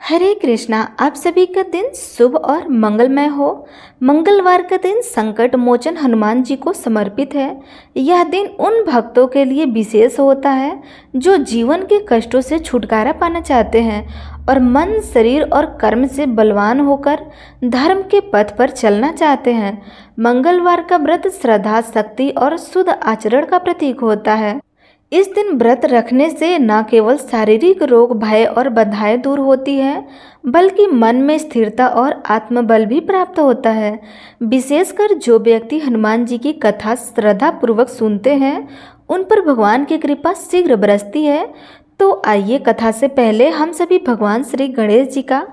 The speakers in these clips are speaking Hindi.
हरे कृष्णा। आप सभी का दिन शुभ और मंगलमय हो। मंगलवार का दिन संकट मोचन हनुमान जी को समर्पित है। यह दिन उन भक्तों के लिए विशेष होता है जो जीवन के कष्टों से छुटकारा पाना चाहते हैं और मन, शरीर और कर्म से बलवान होकर धर्म के पथ पर चलना चाहते हैं। मंगलवार का व्रत श्रद्धा, शक्ति और शुद्ध आचरण का प्रतीक होता है। इस दिन व्रत रखने से न केवल शारीरिक रोग, भय और बाधाएं दूर होती है, बल्कि मन में स्थिरता और आत्मबल भी प्राप्त होता है। विशेषकर जो व्यक्ति हनुमान जी की कथा श्रद्धा पूर्वक सुनते हैं, उन पर भगवान की कृपा शीघ्र बरसती है। तो आइए, कथा से पहले हम सभी भगवान श्री गणेश जी का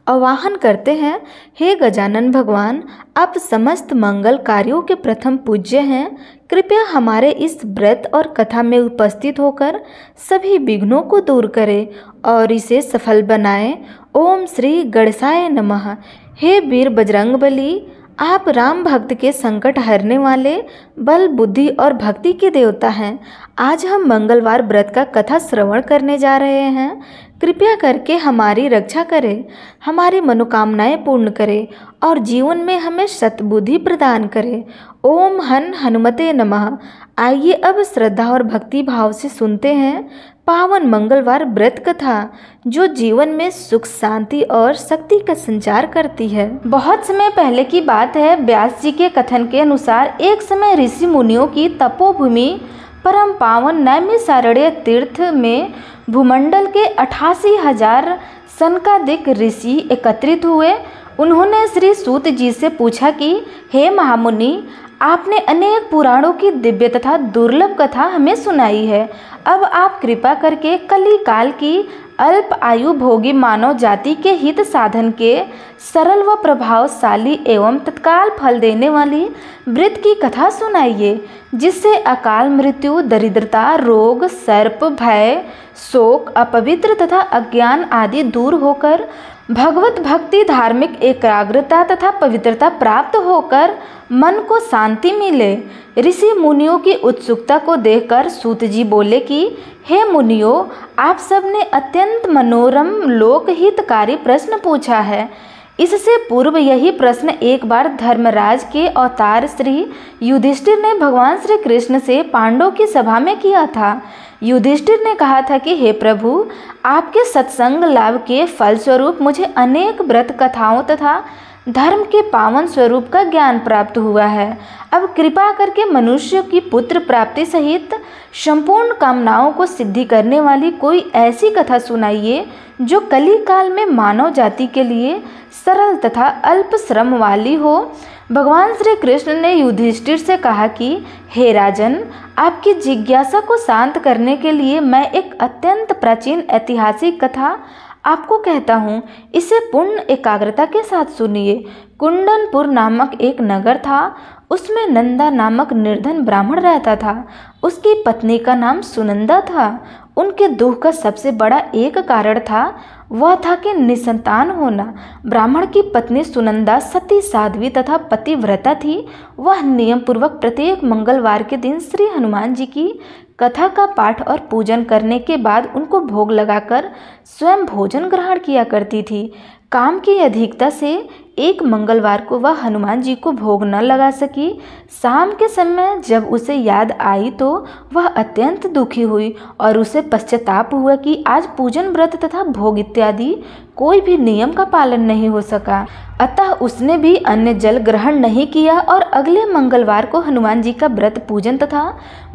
आवाहन करते हैं। हे गजानन भगवान, आप समस्त मंगल कार्यों के प्रथम पूज्य हैं। कृपया हमारे इस व्रत और कथा में उपस्थित होकर सभी विघ्नों को दूर करें और इसे सफल बनाएं। ओम श्री गणेशाय नमः। हे वीर बजरंगबली, आप राम भक्त के संकट हरने वाले, बल, बुद्धि और भक्ति के देवता हैं। आज हम मंगलवार व्रत का कथा श्रवण करने जा रहे हैं। कृपया करके हमारी रक्षा करें, हमारी मनोकामनाएं पूर्ण करें और जीवन में हमें सद्बुद्धि प्रदान करें। ओम हनुमते नमः। आइए अब श्रद्धा और भक्ति भाव से सुनते हैं पावन मंगलवार व्रत कथा, जो जीवन में सुख, शांति और शक्ति का संचार करती है। बहुत समय पहले की बात है। व्यास जी के कथन के अनुसार एक समय ऋषि मुनियों की तपोभूमि परम पावन नैमिषारण्य तीर्थ में भूमंडल के 88,000 सनकादिक ऋषि एकत्रित हुए। उन्होंने श्री सूत जी से पूछा कि हे महामुनि, आपने अनेक पुराणों की दिव्य तथा दुर्लभ कथा हमें सुनाई है। अब आप कृपा करके कली काल की अल्प आयु भोगी मानव जाति के हित साधन के सरल व प्रभावशाली एवं तत्काल फल देने वाली व्रत की कथा सुनाइए, जिससे अकाल मृत्यु, दरिद्रता, रोग, सर्प, भय, शोक, अपवित्र तथा अज्ञान आदि दूर होकर भगवत भक्ति, धार्मिक एकाग्रता तथा पवित्रता प्राप्त होकर मन को शांति मिले। ऋषि मुनियों की उत्सुकता को देखकर सूत जी बोले कि हे मुनियों, आप सबने अत्यंत मनोरम लोकहितकारी प्रश्न पूछा है। इससे पूर्व यही प्रश्न एक बार धर्मराज के अवतार श्री युधिष्ठिर ने भगवान श्री कृष्ण से पांडवों की सभा में किया था। युधिष्ठिर ने कहा था कि हे प्रभु, आपके सत्संग लाभ के फलस्वरूप मुझे अनेक व्रत कथाओं तथा धर्म के पावन स्वरूप का ज्ञान प्राप्त हुआ है। अब कृपा करके मनुष्य की पुत्र प्राप्ति सहित संपूर्ण कामनाओं को सिद्धि करने वाली कोई ऐसी कथा सुनाइए जो कली काल में मानव जाति के लिए सरल तथा अल्प श्रम वाली हो। भगवान श्री कृष्ण ने युधिष्ठिर से कहा कि हे राजन, आपकी जिज्ञासा को शांत करने के लिए मैं एक अत्यंत प्राचीन ऐतिहासिक कथा आपको कहता हूँ। इसे पूर्ण एकाग्रता के साथ सुनिए। कुंडनपुर नामक एक नगर था। उसमें नंदा नामक निर्धन ब्राह्मण रहता था। उसकी पत्नी का नाम सुनंदा था। उनके दुख का सबसे बड़ा एक कारण था, वह था कि निसंतान होना। ब्राह्मण की पत्नी सुनंदा सती, साध्वी तथा पतिव्रता थी। वह नियम पूर्वक प्रत्येक मंगलवार के दिन श्री हनुमान जी की कथा का पाठ और पूजन करने के बाद उनको भोग लगाकर स्वयं भोजन ग्रहण किया करती थी। काम की अधिकता से एक मंगलवार को वह हनुमान जी को भोग न लगा सकी। शाम के समय जब उसे याद आई तो वह अत्यंत दुखी हुई और उसे पश्चाताप हुआ कि आज पूजन, व्रत तथा भोग इत्यादि कोई भी नियम का पालन नहीं हो सका। अतः उसने भी अन्य जल ग्रहण नहीं किया और अगले मंगलवार को हनुमान जी का व्रत, पूजन तथा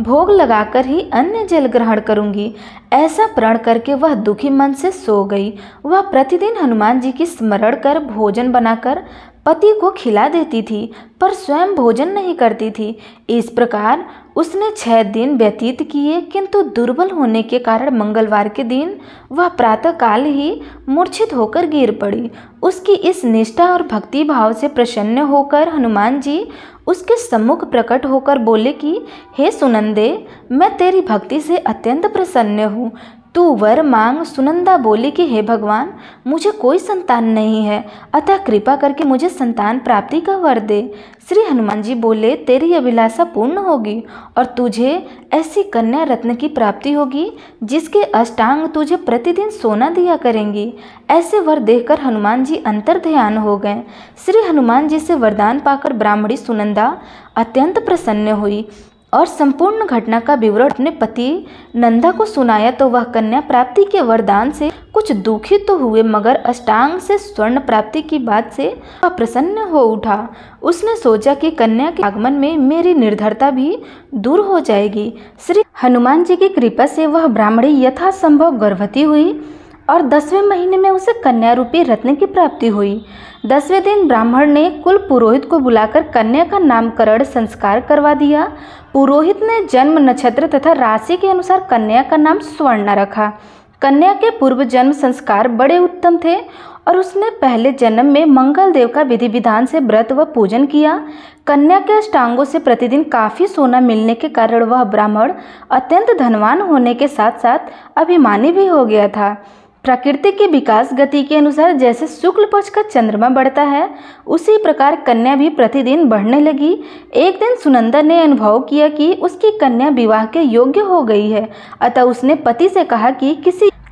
भोग लगाकर ही अन्य जल ग्रहण करूंगी, ऐसा प्रण करके वह दुखी मन से सो गई। वह प्रतिदिन हनुमान जी की स्मरण कर भोजन बनाकर पति को खिला देती थी, पर स्वयं भोजन नहीं करती थी। इस प्रकार उसने 6 दिन व्यतीत किए, किंतु दुर्बल होने के कारण मंगलवार के दिन वह प्रातःकाल ही मूर्छित होकर गिर पड़ी। उसकी इस निष्ठा और भक्ति भाव से प्रसन्न होकर हनुमान जी उसके सम्मुख प्रकट होकर बोले कि हे सुनंदे, मैं तेरी भक्ति से अत्यंत प्रसन्न हूँ। तू वर मांग। सुनंदा बोली कि हे भगवान, मुझे कोई संतान नहीं है, अतः कृपा करके मुझे संतान प्राप्ति का वर दे। श्री हनुमान जी बोले, तेरी अभिलाषा पूर्ण होगी और तुझे ऐसी कन्या रत्न की प्राप्ति होगी जिसके अष्टांग तुझे प्रतिदिन सोना दिया करेंगी। ऐसे वर देखकर हनुमान जी अंतर्ध्यान हो गए। श्री हनुमान जी से वरदान पाकर ब्राह्मणी सुनंदा अत्यंत प्रसन्न हुई और संपूर्ण घटना का विवरण अपने पति नंदा को सुनाया तो वह कन्या प्राप्ति के वरदान से कुछ दुखित तो हुए, मगर अष्टांग से स्वर्ण प्राप्ति की बात से वह प्रसन्न हो उठा। उसने सोचा कि कन्या के आगमन में मेरी निर्धरता भी दूर हो जाएगी। श्री हनुमान जी की कृपा से वह ब्राह्मणी यथासंभव गर्भवती हुई और 10वें महीने में उसे कन्या रूपी रत्न की प्राप्ति हुई। 10वें दिन ब्राह्मण ने कुल पुरोहित को बुलाकर कन्या का नामकरण संस्कार करवा दिया। पुरोहित ने जन्म नक्षत्र तथा राशि के अनुसार कन्या का नाम स्वर्णा रखा। कन्या के पूर्व जन्म संस्कार बड़े उत्तम थे और उसने पहले जन्म में मंगल देव का विधि विधान से व्रत व पूजन किया। कन्या के अष्टांगों से प्रतिदिन काफ़ी सोना मिलने के कारण वह ब्राह्मण अत्यंत धनवान होने के साथ साथ अभिमानी भी हो गया था। प्रकृति की विकास गति के अनुसार जैसे शुक्ल पक्ष का चंद्रमा बढ़ता है, उसी प्रकार कन्या भी प्रतिदिन बढ़ने लगी। एक दिन सुनंदा ने अनुभव किया कि उसकी कन्या विवाह के योग्य हो गई है, अतः उसने पति से कहा कि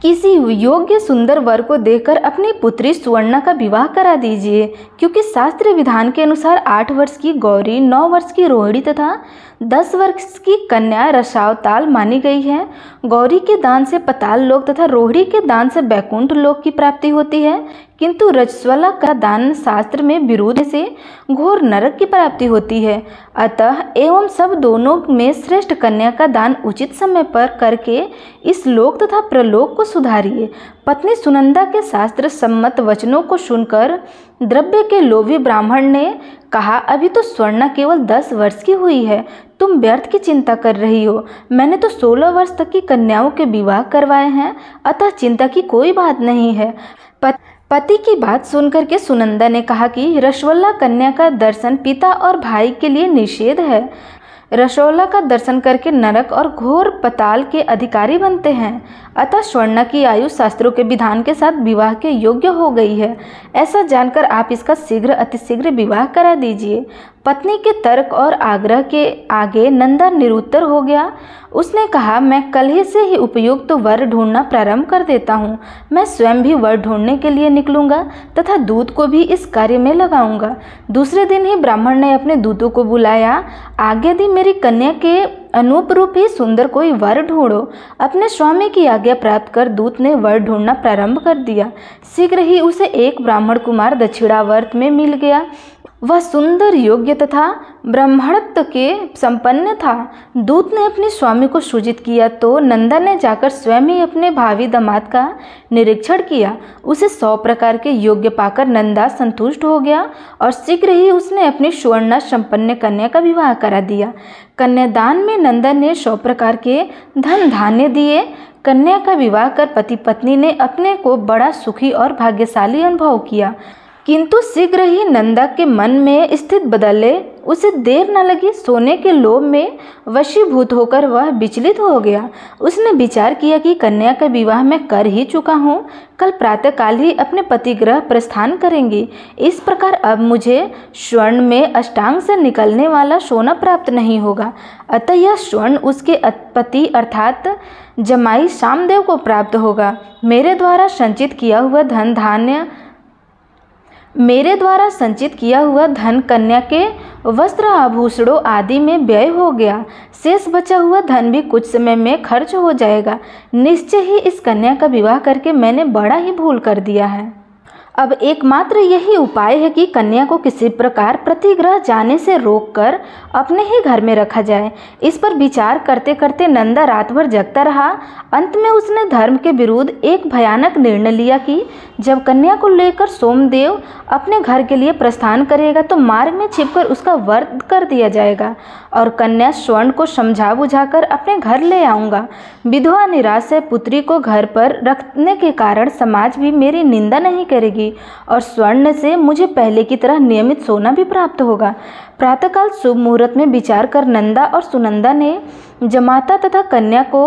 किसी योग्य सुंदर वर को देखकर अपनी पुत्री सुवर्णा का विवाह करा दीजिए, क्योंकि शास्त्रीय विधान के अनुसार 8 वर्ष की गौरी, 9 वर्ष की रोहिणी तथा 10 वर्ष की कन्या रसावताल मानी गई है। गौरी के दान से पाताल लोक तथा रोहिणी के दान से बैकुंठ लोक की प्राप्ति होती है, किंतु रजस्वला का दान शास्त्र में विरोध से घोर नरक की प्राप्ति होती है। अतः एवं सब दोनों में श्रेष्ठ कन्या का दान उचित समय पर करके इस लोक तथा प्रलोक को सुधारिए। पत्नी सुनंदा के शास्त्र सम्मत वचनों को सुनकर द्रव्य के लोभी ब्राह्मण ने कहा, अभी तो स्वर्णा केवल 10 वर्ष की हुई है, तुम व्यर्थ की चिंता कर रही हो। मैंने तो 16 वर्ष तक की कन्याओं के विवाह करवाए हैं, अतः चिंता की कोई बात नहीं है। पति की बात सुनकर के सुनंदा ने कहा कि रसवल्ला कन्या का दर्शन पिता और भाई के लिए निषेध है। रसोला का दर्शन करके नरक और घोर पताल के अधिकारी बनते हैं, अतः स्वर्णा की आयु शास्त्रों के विधान के साथ विवाह के योग्य हो गई है। ऐसा जानकर आप इसका शीघ्र अतिशीघ्र विवाह करा दीजिए। पत्नी के तर्क और आग्रह के आगे नंदा निरुत्तर हो गया। उसने कहा, मैं कल ही से ही उपयुक्त तो वर ढूंढना प्रारंभ कर देता हूँ। मैं स्वयं भी वर ढूंढने के लिए निकलूंगा तथा दूत को भी इस कार्य में लगाऊंगा। दूसरे दिन ही ब्राह्मण ने अपने दूतों को बुलाया, आज्ञा दी, मेरी कन्या के अनूप रूप ही सुंदर कोई वर ढूंढो। अपने स्वामी की आज्ञा प्राप्त कर दूत ने वर ढूंढना प्रारंभ कर दिया। शीघ्र ही उसे एक ब्राह्मण कुमार दक्षिणावर्त में मिल गया। वह सुंदर, योग्य तथा ब्राह्मणत्व के संपन्न था। दूत ने अपने स्वामी को सूचित किया तो नंदा ने जाकर स्वयं ही अपने भावी दामाद का निरीक्षण किया। उसे 100 प्रकार के योग्य पाकर नंदा संतुष्ट हो गया और शीघ्र ही उसने अपनी सुवर्णा संपन्न कन्या का विवाह करा दिया। कन्यादान में नंदा ने 100 प्रकार के धन धान्य दिए। कन्या का विवाह कर पति पत्नी ने अपने को बड़ा सुखी और भाग्यशाली अनुभव किया। किंतु शीघ्र ही नंदा के मन में स्थिति बदले। उसे देर न लगी, सोने के लोभ में वशीभूत होकर वह विचलित हो गया। उसने विचार किया कि कन्या का विवाह मैं कर ही चुका हूँ, कल प्रातःकाल ही अपने पति गृह प्रस्थान करेंगी। इस प्रकार अब मुझे स्वर्ण में अष्टांग से निकलने वाला सोना प्राप्त नहीं होगा। अतः यह स्वर्ण उसके पति अर्थात जमाई शामदेव को प्राप्त होगा। मेरे द्वारा संचित किया हुआ धन कन्या के वस्त्र आभूषणों आदि में व्यय हो गया। शेष बचा हुआ धन भी कुछ समय में खर्च हो जाएगा। निश्चय ही इस कन्या का विवाह करके मैंने बड़ा ही भूल कर दिया है। अब एकमात्र यही उपाय है कि कन्या को किसी प्रकार प्रतिगृह जाने से रोककर अपने ही घर में रखा जाए। इस पर विचार करते करते नंदा रात भर जगता रहा। अंत में उसने धर्म के विरुद्ध एक भयानक निर्णय लिया कि जब कन्या को लेकर सोमदेव अपने घर के लिए प्रस्थान करेगा तो मार्ग में छिपकर उसका वध कर दिया जाएगा और कन्या स्वर्ण को समझा बुझाकर अपने घर ले आऊँगा। विधवा निराश पुत्री को घर पर रखने के कारण समाज भी मेरी निंदा नहीं करेगी। मिलेगी और स्वर्ण से मुझे पहले की तरह नियमित सोना भी प्राप्त होगा। प्रातःकाल शुभ मुहूर्त में विचार कर नंदा और सुनंदा ने जमाता तथा कन्या को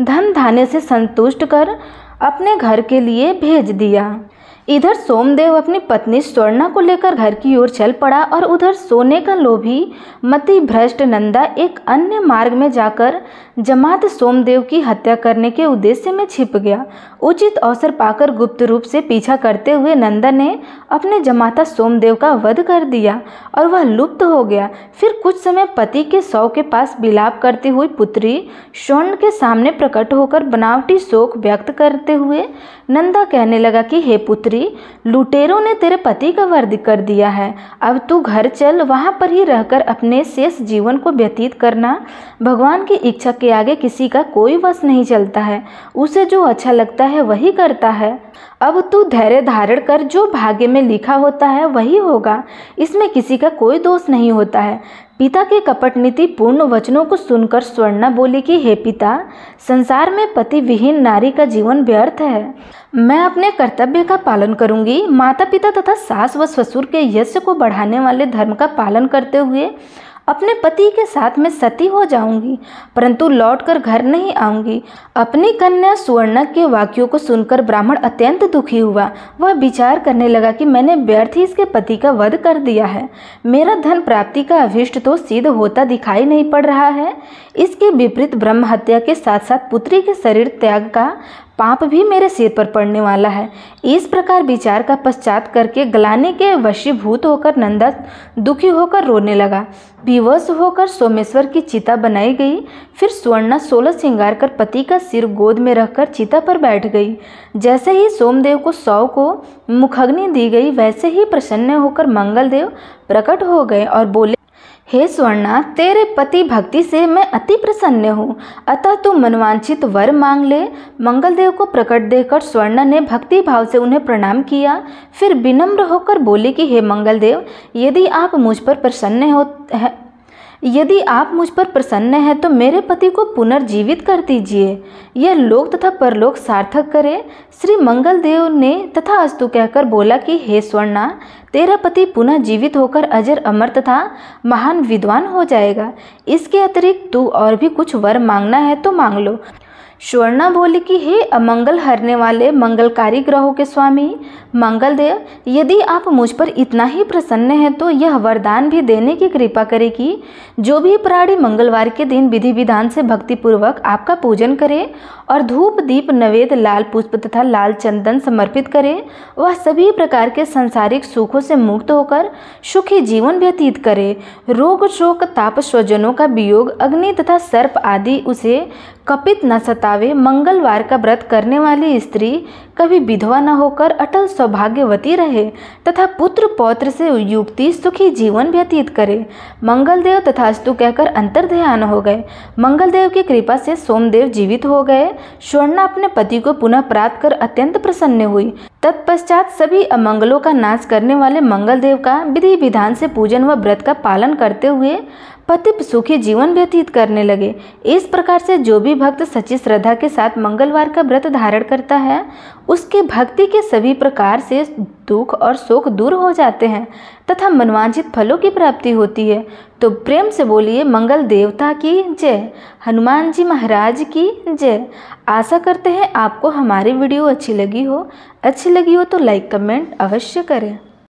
धन धान्य से संतुष्ट कर अपने घर के लिए भेज दिया। इधर सोमदेव अपनी पत्नी स्वर्णा को लेकर घर की ओर चल पड़ा और उधर सोने का लोभी मति भ्रष्ट नंदा एक अन्य मार्ग में जाकर जमात सोमदेव की हत्या करने के उद्देश्य में छिप गया। उचित अवसर पाकर गुप्त रूप से पीछा करते हुए नंदा ने अपने जमाता सोमदेव का वध कर दिया और वह लुप्त हो गया। फिर कुछ समय पति के शव के पास विलाप करती हुई पुत्री स्वर्ण के सामने प्रकट होकर बनावटी शोक व्यक्त करते हुए नंदा कहने लगा कि हे पुत्री, लुटेरों ने तेरे पति का वध कर दिया है। अब तू घर चल, वहां पर ही रहकर अपने शेष जीवन को व्यतीत करना। भगवान की इच्छा के आगे किसी का कोई वश नहीं चलता है, उसे जो अच्छा लगता है वही करता है। अब तू धैर्य धारण कर, जो भाग्य में लिखा होता है वही होगा, इसमें किसी का कोई दोष नहीं होता है। पिता के कपट नीति पूर्ण वचनों को सुनकर स्वर्णा बोली कि हे पिता, संसार में पति विहीन नारी का जीवन व्यर्थ है। मैं अपने कर्तव्य का पालन करूंगी। माता पिता तथा सास व ससुर के यश को बढ़ाने वाले धर्म का पालन करते हुए अपने पति के साथ में सती हो जाऊंगी, परंतु लौटकर घर नहीं आऊंगी। अपनी कन्या सुवर्णा के वाक्यों को सुनकर ब्राह्मण अत्यंत दुखी हुआ। वह विचार करने लगा कि मैंने व्यर्थ ही इसके पति का वध कर दिया है। मेरा धन प्राप्ति का अभीष्ट तो सिद्ध होता दिखाई नहीं पड़ रहा है। इसके विपरीत ब्रह्म हत्या के साथ साथ पुत्री के शरीर त्याग का पाप भी मेरे सिर पर पड़ने वाला है। इस प्रकार विचार का पश्चात करके ग्लानि के वशीभूत होकर नंदा दुखी होकर रोने लगा। विवश होकर सोमेश्वर की चिता बनाई गई। फिर स्वर्णा 16 श्रृंगार कर पति का सिर गोद में रखकर चिता पर बैठ गई। जैसे ही सोमदेव को शव को मुखाग्नि दी गई, वैसे ही प्रसन्न होकर मंगलदेव प्रकट हो गए और बोले, हे स्वर्णा, तेरे पति भक्ति से मैं अति प्रसन्न हूँ, अतः तू मनवांछित वर मांग ले। मंगलदेव को प्रकट देखकर स्वर्णा ने भक्ति भाव से उन्हें प्रणाम किया। फिर विनम्र होकर बोली कि हे मंगलदेव, यदि आप मुझ पर प्रसन्न हैं तो मेरे पति को पुनर्जीवित कर दीजिए, यह लोक तथा परलोक सार्थक करे। श्री मंगलदेव ने तथास्तु कहकर बोला कि हे स्वर्णा, तेरा पति पुनः जीवित होकर अजर अमर तथा महान विद्वान हो जाएगा। इसके अतिरिक्त तू और भी कुछ वर मांगना है तो मांग लो। स्वर्णा बोली कि हे अमंगल हरने वाले मंगलकारी ग्रहों के स्वामी मंगलदेव, यदि आप मुझ पर इतना ही प्रसन्न हैं तो यह वरदान भी देने की कृपा करें कि जो भी प्राणी मंगलवार के दिन विधि विधान से भक्तिपूर्वक आपका पूजन करे और धूप दीप नवेद लाल पुष्प तथा लाल चंदन समर्पित करे, वह सभी प्रकार के सांसारिक सुखों से मुक्त होकर सुखी जीवन व्यतीत करे। रोग शोक ताप स्वजनों का वियोग अग्नि तथा सर्प आदि उसे कपित न सतावे। मंगलवार का व्रत करने वाली स्त्री कभी विधवा न होकर अटल सौभाग्यवती रहे तथा पुत्र पौत्र से युक्ति सुखी जीवन व्यतीत करे। मंगलदेव तथास्तु कहकर अंतर्ध्यान हो गए। मंगलदेव की कृपा से सोमदेव जीवित हो गए। स्वर्णा अपने पति को पुनः प्राप्त कर अत्यंत प्रसन्न हुई। तत्पश्चात सभी अमंगलों का नाश करने वाले मंगलदेव का विधि विधान से पूजन व व्रत का पालन करते हुए पति सुखी जीवन व्यतीत करने लगे। इस प्रकार से जो भी भक्त सच्ची श्रद्धा के साथ मंगलवार का व्रत धारण करता है, उसके भक्ति के सभी प्रकार से दुख और शोक दूर हो जाते हैं तथा मनवांछित फलों की प्राप्ति होती है। तो प्रेम से बोलिए मंगल देवता की जय, हनुमान जी महाराज की जय। आशा करते हैं आपको हमारी वीडियो अच्छी लगी हो तो लाइक कमेंट अवश्य करें।